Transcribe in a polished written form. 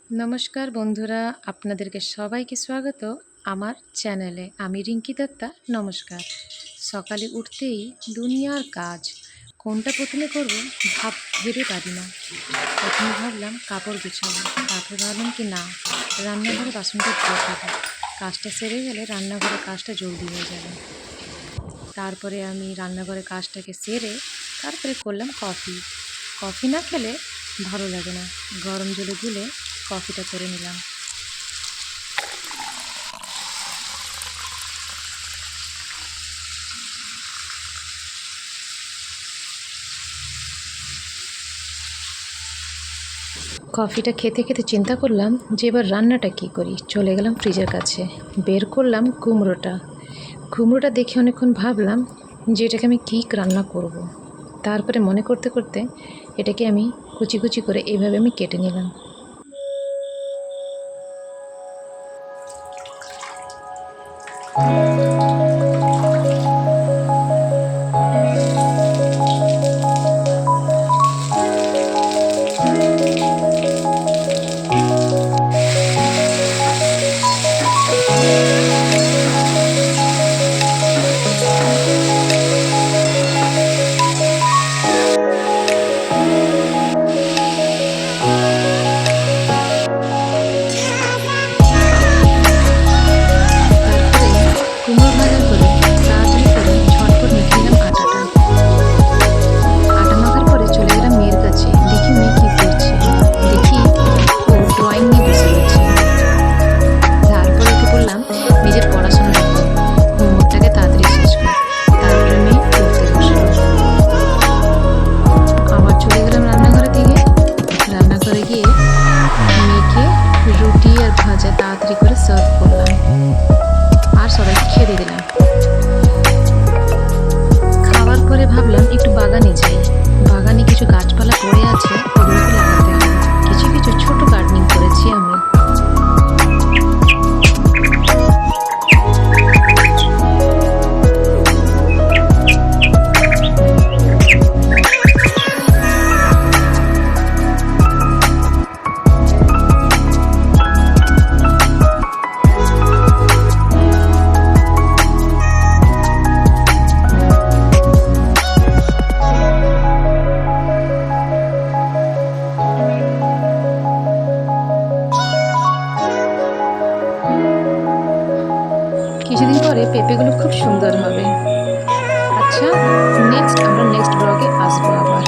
নমস্কার বন্ধুরা, আপনাদেরকে সবাইকে স্বাগত আমার চ্যানেলে। আমি রিঙ্কি দত্তা। নমস্কার। সকালে উঠতেই দুনিয়ার কাজ, কোনটা প্রথমে করব ভেবে পারি না। প্রথমে ভাবলাম কাপড় গুছাবো, তারপরে ভাবলাম কি না, রান্নাঘরে বাসনটা ধুয়ে দেবো। কাজটা সেরে গেলে রান্নাঘরের কাজটা জলদি হয়ে যাবে। তারপরে আমি রান্নাঘরের কাজটাকে সেরে তারপরে করলাম কফি। কফি না খেলে ভালো লাগে না, গরম জলে গুলে কফিটা করে নিলাম। কফিটা খেতে খেতে চিন্তা করলাম যে এবার রান্নাটা কী করি। চলে গেলাম ফ্রিজের কাছে, বের করলাম কুমড়োটা দেখে অনেকক্ষণ ভাবলাম যে এটাকে আমি কী রান্না করব। তারপরে মনে করতে করতে এটাকে আমি কুচি কুচি করে এইভাবে আমি কেটে নিলাম। কুমড়ো ভাজার পরে তাড়াতাড়ি করে ঝটপট মেখে নিলাম আটাটা। আটা মাখার পরে চলে গেলাম মেয়ের কাছে, দেখি মেয়ে কী করছে। দেখি ও ড্রয়িং নিয়ে বসে গেছে। তারপরে ওকে বললাম নিজের পড়াশোনাটা কর, হোমওয়ার্কটাকে তাড়াতাড়ি শেষ কর। তারপরে মেয়ে পড়তে বসলো। আবার চলে গেলাম রান্নাঘরের দিকে। রান্নাঘরে গিয়ে মেয়েকে রুটি আর ভাজা তাড়াতাড়ি করে সার্ভ করলাম আর সবাইকে খেতে দিলাম। খাওয়ার পরে ভাবলাম একটু বাগানে যাই। বাগানে কিছু গাছপালা পড়ে আছে, ওগুলোকে লাগাতে হবে। কিছু কিছু ছোট গার্ডেনিং করেছি আমি। কিছুদিন পরে পেঁপেগুলো খুব সুন্দর হবে। আচ্ছা, আমরা নেক্সট ব্লগে আসবো আবার।